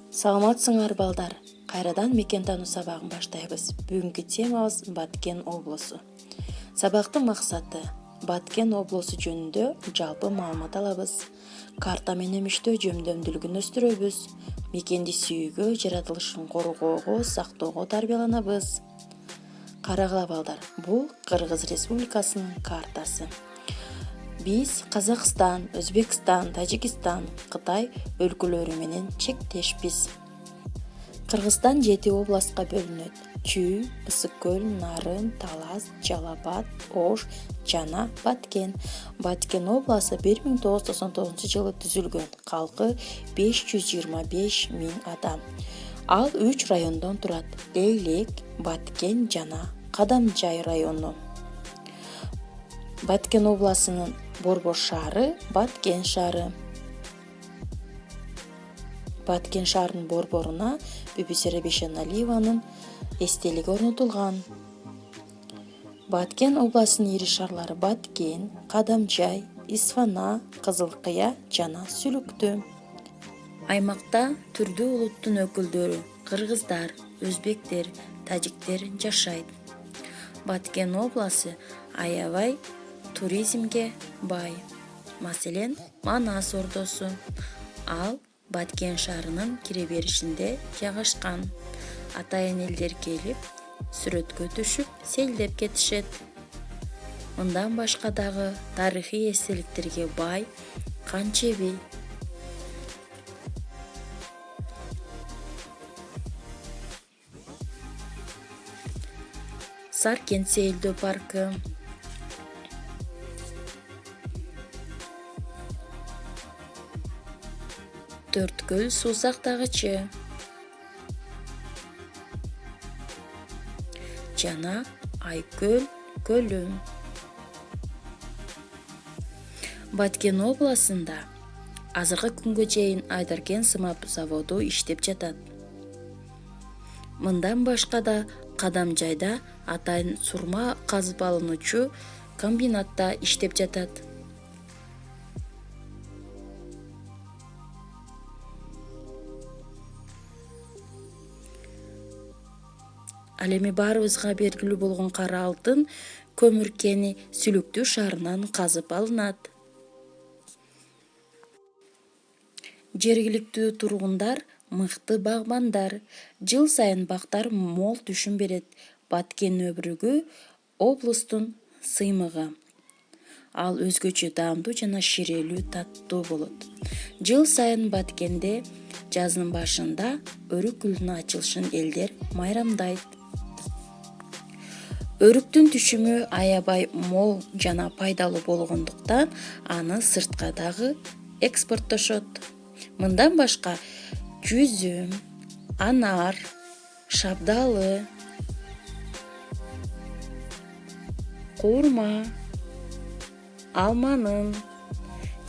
Саламатсыңар балдар. Кайрадан мекен тануу сабагын баштайбыз. Бүгүнкү темабыз Баткен облусу. Сабактын максаты Баткен облусу жөнүндө жалпы маалымат алабыз. Карта менен мүштө жөндөмдүүлүгүн өстүрөбүз. Мекенди сүйүүгө, жаратылышын коргоого, сактоого тарбияланабыз. Карагыла балдар, бул Кыргыз Республикасынын картасы. Биз Казакстан, Өзбекстан, Тажикстан, Кытай өлкөлөрү менен чектешпиз. Кыргызстан 7 областка бөлүнөт. Чүй, Ысык көл, Нарын, Талас, Жалал Абад, Ош жана Баткен. Баткен областы 1999 жылы түзүлгөн. Калкы 525 миң адам. Ал 3 райондон турат: Эйлек, Баткен жана Кадамжай району. Баткен областынын борбор шаары Баткен шаары. Баткен шаарынын борборуна Бибисара Бишеналиеванын эстелиги орнотулган. Баткен областынын ири шаарлары Баткен, Кадамжай, Исфана, Кызылкыя жана Сүлүктү. Аймакта түрдүү улуттун өкүлдөрү кыргыздар, өзбектер, тажиктер жашайт. Баткен областы аябай туризмге бай. Маселен, Манас ордосу. Ал Баткен шаарынын кире беришинде жайгашкан. Атайын элдер келип, сүрөткө түшүп, селдеп кетишет. Мындан башка дагы тарыхый эстеликтерге бай Канчеби. Саркент сейилдөө паркы. Төрткөл суу сактагычы жана Айкөл көлү. Баткен областында азыркы күнгө чейин Айдаркен сымап заводу иштеп жатат. Мындан башка да Кадамжайда атайын сурма казып алынуучу комбинатта иштеп жатат. Ал эми баарыбызга белгилүү болгон кара алтын көмүр кени Сүлүктү шаарынан казып алынат. Жергиликтүү тургундар мыкты багбандар. Жыл сайын бактар мол түшүм берет. Баткен өбүрүгү облустун сыймыгы. Ал өзгөчө даамдуу жана ширелүү таттуу болот. Жыл сайын Баткенде жаздын башында өрүк гүлүнүн ачылышын элдер майрамдайт. Өрүктүн түшүмү аябай мол жана пайдалуу болгондуктан аны сыртка дагы экспорттошот. Мындан башка жүзүм, анар, шабдалы, куурма, алманын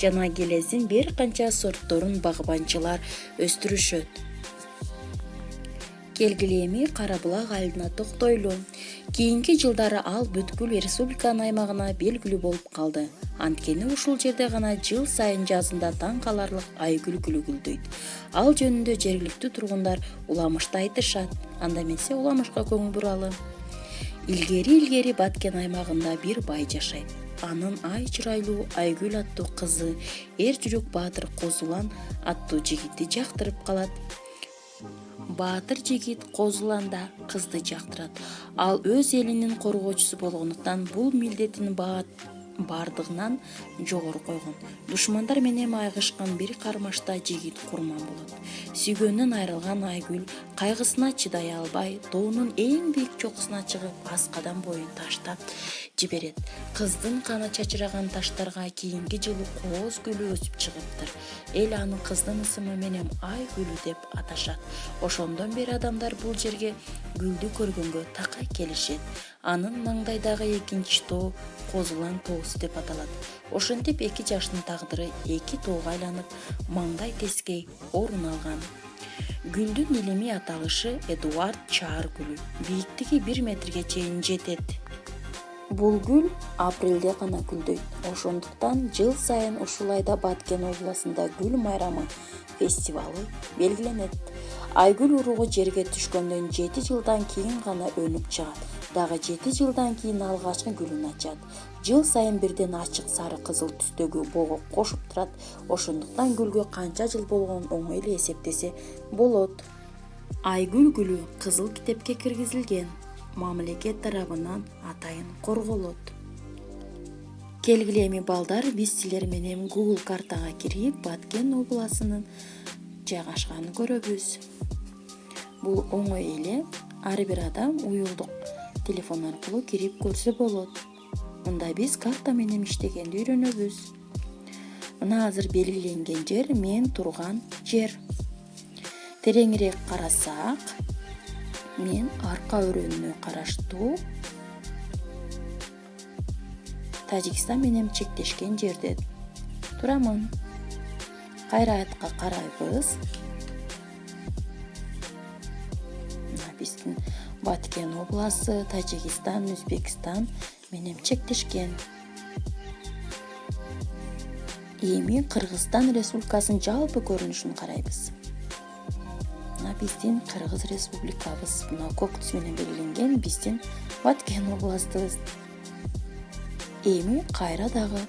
жана келездин бир канча сортторун багбанчылар өстүрүшөт. Келгиле эми Кара-Булак айылына токтойлу. Кийинки жылдары ал бүткүл республиканын аймагына белгилүү болуп калды. Анткени ушул жерде гана жыл сайын жазында таң каларлык айгүл гүлү гүлдөйт. Ал жөнүндө жергиликтүү тургундар уламышты айтышат. Анда эмесе уламышка көңүл буралы. Илгери Баткен аймагында бир бай жашайт. Анын ай чырайлуу Айгүл аттуу кызы эр жүрөк Баатыр Козулан аттуу жигити жактырып калат. Баатыр жигит Козуланда кызды жактырат. Ал өз элинин коргоочусу болгондуктан бул милдетин бардыгынан жогору койгон. Душмандар менен майгышкан бир кармашта жигит курман болот. Сүйгөнүнөн айрылган Айгүл кайгысына чыдай албай, тоонун эң бийик чокусуна чыгып, аскадан боюн таштап жиберет. Кыздын каны чачыраган таштарга кийинки жылы кооз гүлү өсүп чыгыптыр. Эл аны кыздын ысымы менен Айгүлү деп аташат. Ошондон бери адамдар бул жерге гүлдү көргөнгө такай келишет. Анын маңдайдагы экинчи тоо Козулан тоосу деп аталат. Ошентип эки жаштын тагдыры эки тоого айланып, маңдай тескей орун алган. Гүлдүн илимий аталышы Эдуард Чаар гүлү. Бийиктиги 1 метрге чейин жетет. Бул гүл апрелде гана гүлдөйт. Ошондуктан жыл сайын ушул айда Баткен областында гүл майрамы фестивалы белгиленет. Айгүл уругу жерге түшкөндөн 7 жылдан кийин гана өнүп чыгат. Дагы 7 жылдан кийин алгачкы гүлүн ачат. Жыл сайын бирден ачык сары кызыл түстөгү богок кошуп турат. Ошондуктан гүлгө канча жыл болгонун оңой эле эсептесе болот. Айгүл гүлү кызыл китепке киргизилген. Мамлекет тарабынан атайын корголот. Келгиле эми балдар, биз силер менен Google картага кирип, Баткен областынын жайгашканын көрөбүз. Бул оңой эле, ар бир адам уюлдук телефон аркылуу кирип көрсө болот. Мында биз карта менен иштегенди үйрөнөбүз. Мына азыр белгиленген жер мен турган жер. Тереңирээк карасак, мен арка өрөөнүнө караштуу Тажикстан менен чектешкен жерде турамын. Кайраатка карайбыз. Биздин Баткен областы, Тажикстан, Өзбекстан менен чектешкен. Эми Кыргызстан Республикасынын жалпы көрүнүшүн карайбыз. Мына биздин Кыргыз Республикабыз, мына көк түс менен белгиленген биздин Баткен областыбыз. Эми кайра дагы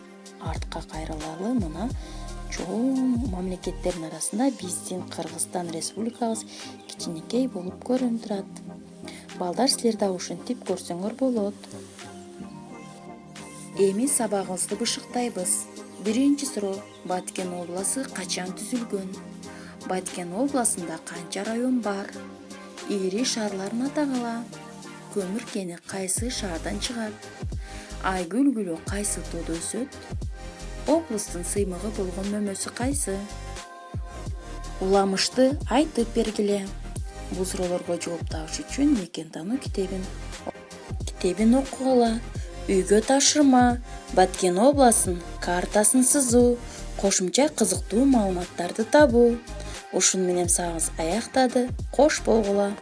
артка кайрылалы. Мына чоң мамлекеттердин арасында биздин Кыргызстан Республикабыз кичинекей болуп көрүнүп турат. Балдар, силер да ушинтип көрсөңөр болот. Эми сабагыбызды бышыктайбыз. Биринчи суроо: Баткен областы качан түзүлгөн? Баткен областында канча район бар? Ири шаарларын атагыла. Көмүр кени кайсы шаардан чыгат? Айгүл гүлү кайсы тоодо өсөт? Областтын сыймыгы болгон мөмөсү кайсы? Уламышты айтып бергиле. Бул суроолорго жооп табыш үчүн мекен таануу китебин окугула. Үйгө тапшырма: Баткен областынын картасын сызуу, кошумча кызыктуу маалыматтарды табуу. Ушун менен сабагыбыз аяктады. Кош болгула.